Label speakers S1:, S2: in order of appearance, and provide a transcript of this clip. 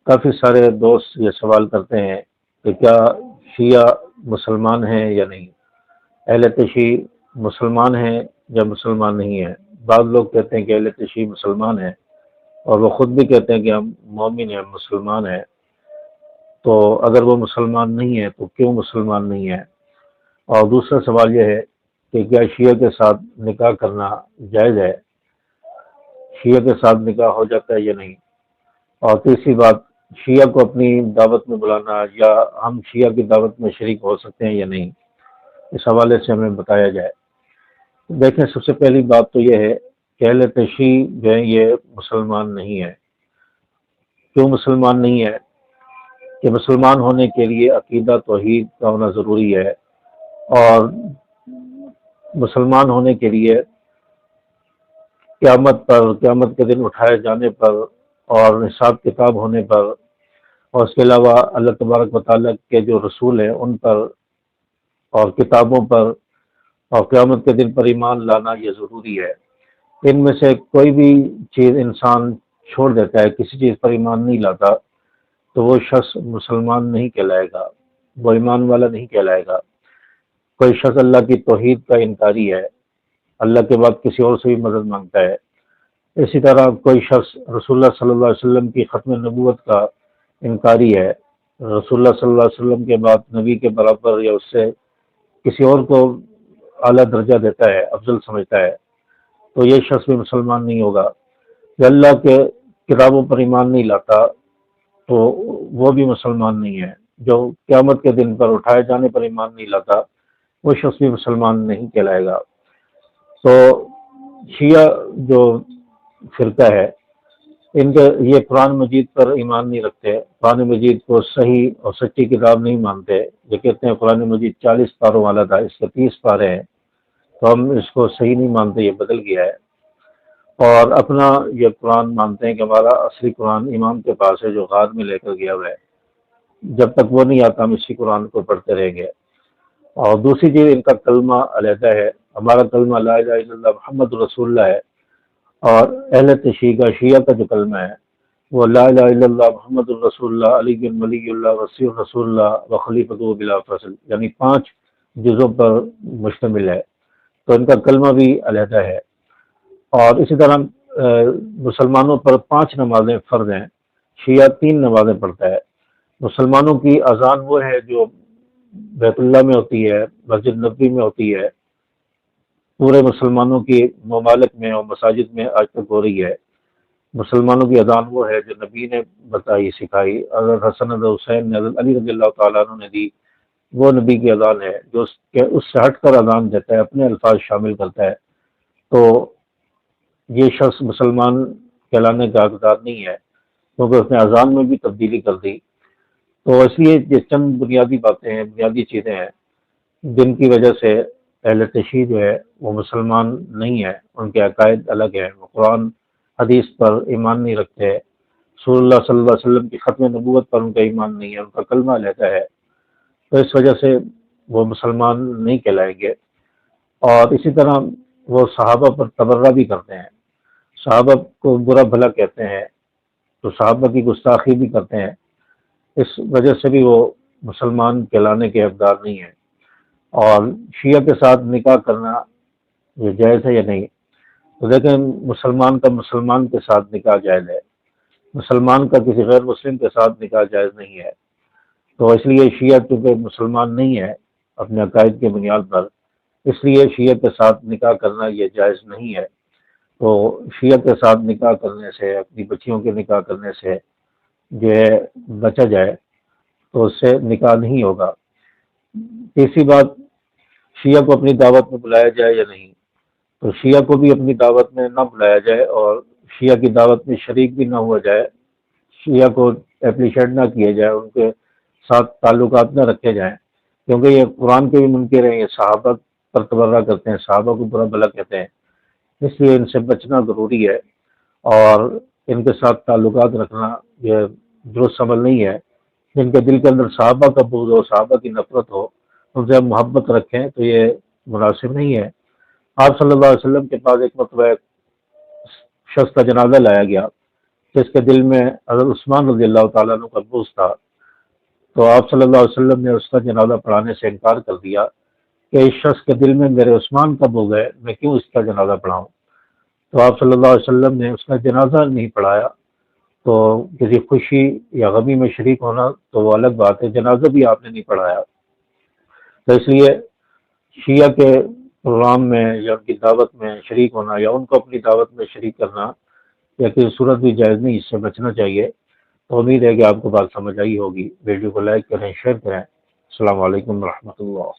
S1: کافی سارے دوست یہ سوال کرتے ہیں کہ کیا شیعہ مسلمان ہیں یا نہیں، اہل تشیع مسلمان ہیں یا مسلمان نہیں ہیں۔ بعض لوگ کہتے ہیں کہ اہل تشیع مسلمان ہیں، اور وہ خود بھی کہتے ہیں کہ ہم مومن ہیں، مسلمان ہیں۔ تو اگر وہ مسلمان نہیں ہے تو کیوں مسلمان نہیں ہے؟ اور دوسرا سوال یہ ہے کہ کیا شیعہ کے ساتھ نکاح کرنا جائز ہے، شیعہ کے ساتھ نکاح ہو جاتا ہے یا نہیں؟ اور تیسری بات، شیعہ کو اپنی دعوت میں بلانا یا ہم شیعہ کی دعوت میں شریک ہو سکتے ہیں یا نہیں، اس حوالے سے ہمیں بتایا جائے۔ دیکھیں، سب سے پہلی بات تو یہ ہے کہ اہل تشیع جو ہے یہ مسلمان نہیں ہے۔ کیوں مسلمان نہیں ہے؟ کہ مسلمان ہونے کے لیے عقیدہ توحید کا ہونا ضروری ہے، اور مسلمان ہونے کے لیے قیامت کے دن اٹھائے جانے پر اور حساب کتاب ہونے پر، اور اس کے علاوہ اللہ تبارک و تعالیٰ کے جو رسول ہیں ان پر اور کتابوں پر اور قیامت کے دن پر ایمان لانا یہ ضروری ہے۔ ان میں سے کوئی بھی چیز انسان چھوڑ دیتا ہے، کسی چیز پر ایمان نہیں لاتا، تو وہ شخص مسلمان نہیں کہلائے گا، وہ ایمان والا نہیں کہلائے گا۔ کوئی شخص اللہ کی توحید کا انکاری ہے، اللہ کے بعد کسی اور سے بھی مدد مانگتا ہے۔ اسی طرح کوئی شخص رسول اللہ صلی اللہ علیہ وسلم کی ختم نبوت کا انکاری ہے، رسول اللہ صلی اللہ علیہ وسلم کے بعد نبی کے برابر یا اس سے کسی اور کو اعلیٰ درجہ دیتا ہے، افضل سمجھتا ہے، تو یہ شخص بھی مسلمان نہیں ہوگا۔ جو اللہ کے کتابوں پر ایمان نہیں لاتا تو وہ بھی مسلمان نہیں ہے۔ جو قیامت کے دن پر اٹھائے جانے پر ایمان نہیں لاتا وہ شخص بھی مسلمان نہیں کہلائے گا۔ تو شیعہ جو فرقہ ہے، ان کے یہ قرآن مجید پر ایمان نہیں رکھتے، قرآن مجید کو صحیح اور سچی کتاب نہیں مانتے۔ یہ کہتے ہیں قرآن مجید 40 پاروں والا تھا، اس کے 30 پارے ہیں، تو ہم اس کو صحیح نہیں مانتے، یہ بدل گیا ہے۔ اور اپنا یہ قرآن مانتے ہیں کہ ہمارا اصلی قرآن امام کے پاس ہے جو غار میں لے کر گیا ہوا ہے، جب تک وہ نہیں آتا ہم اسی قرآن کو پڑھتے رہیں گے۔ اور دوسری چیز، ان کا کلمہ علیحدہ ہے، ہمارا کلمہ لا الہ الا اللہ محمد رسول اللہ ہے، اور اہل تشیع کا، شیعہ کا جو کلمہ ہے وہ لا الہ الا اللہ محمد الرسول اللہ علی بن ولی اللہ وسیع رسول اللہ و خلیفۃ بلا فصل، یعنی 5 جزوں پر مشتمل ہے، تو ان کا کلمہ بھی علیحدہ ہے۔ اور اسی طرح مسلمانوں پر 5 نمازیں فرض ہیں، شیعہ 3 نمازیں پڑھتا ہے۔ مسلمانوں کی اذان وہ ہے جو بیت اللہ میں ہوتی ہے، مسجد نبوی میں ہوتی ہے، پورے مسلمانوں کی ممالک میں اور مساجد میں آج تک ہو رہی ہے۔ مسلمانوں کی اذان وہ ہے جو نبی نے بتائی، سکھائی، حضرت حسن حضرت حسین نے حضرت علی رضی اللہ تعالیٰ عنہ نے دی، وہ نبی کی اذان ہے۔ جو اس سے ہٹ کر اذان دیتا ہے، اپنے الفاظ شامل کرتا ہے، تو یہ شخص مسلمان کہلانے کا حقدار نہیں ہے، کیونکہ اس نے اذان میں بھی تبدیلی کر دی۔ تو اس لیے یہ چند بنیادی باتیں ہیں، بنیادی چیزیں ہیں جن کی وجہ سے اہل تشیع جو ہے وہ مسلمان نہیں ہے، ان کے عقائد الگ ہیں، وہ قرآن حدیث پر ایمان نہیں رکھتے، رسول اللہ صلی اللہ علیہ وسلم کی ختم نبوت پر ان کا ایمان نہیں ہے، ان کا کلمہ علیحدہ ہے، تو اس وجہ سے وہ مسلمان نہیں کہلائیں گے۔ اور اسی طرح وہ صحابہ پر تبرہ بھی کرتے ہیں، صحابہ کو برا بھلا کہتے ہیں، تو صحابہ کی گستاخی بھی کرتے ہیں، اس وجہ سے بھی وہ مسلمان کہلانے کے حقدار نہیں ہیں۔ اور شیعہ کے ساتھ نکاح کرنا یہ جائز ہے یا نہیں؟ تو دیکھیں، مسلمان کا مسلمان کے ساتھ نکاح جائز ہے، مسلمان کا کسی غیر مسلم کے ساتھ نکاح جائز نہیں ہے۔ تو اس لیے شیعہ چونکہ مسلمان نہیں ہے اپنے عقائد کی بنیاد پر، اس لیے شیعہ کے ساتھ نکاح کرنا یہ جائز نہیں ہے۔ تو شیعہ کے ساتھ نکاح کرنے سے، اپنی بچیوں کے نکاح کرنے سے جو ہے بچا جائے، تو اس سے نکاح نہیں ہوگا۔ تیسری بات، شیعہ کو اپنی دعوت میں بلایا جائے یا نہیں؟ تو شیعہ کو بھی اپنی دعوت میں نہ بلایا جائے، اور شیعہ کی دعوت میں شریک بھی نہ ہوا جائے، شیعہ کو اپریشیٹ نہ کیا جائے، ان کے ساتھ تعلقات نہ رکھے جائیں، کیونکہ یہ قرآن کے بھی منکر ہیں، یہ صحابہ پر تبرہ کرتے ہیں، صحابہ کو برا بھلا کہتے ہیں، اس لیے ان سے بچنا ضروری ہے، اور ان کے ساتھ تعلقات رکھنا یہ درست عمل نہیں ہے۔ جن کے دل کے اندر صحابہ کا بغض ہو، صحابہ کی نفرت ہو، ان سے ہم محبت رکھیں، تو یہ مناسب نہیں ہے۔ آپ صلی اللہ علیہ وسلم کے پاس ایک مرتبہ ایک شخص کا جنازہ لایا گیا، جس کے دل میں حضرت عثمان رضی اللہ تعالیٰ عنہ کا بغض تھا، تو آپ صلی اللہ علیہ وسلم نے اس کا جنازہ پڑھانے سے انکار کر دیا کہ اس شخص کے دل میں میرے عثمان کا بغض ہے، میں کیوں اس کا جنازہ پڑھاؤں؟ تو آپ صلی اللہ علیہ وسلم نے اس کا جنازہ نہیں پڑھایا۔ تو کسی خوشی یا غمی میں شریک ہونا تو وہ الگ بات ہے، جنازہ بھی آپ نے نہیں پڑھایا۔ تو اس لیے شیعہ کے پروگرام میں یا ان کی دعوت میں شریک ہونا یا ان کو اپنی دعوت میں شریک کرنا یا کسی صورت بھی جائز نہیں، اس سے بچنا چاہیے۔ تو امید ہے کہ آپ کو بات سمجھ آئی ہوگی۔ ویڈیو کو لائک کریں، شیئر کریں۔ السلام علیکم ورحمۃ اللہ۔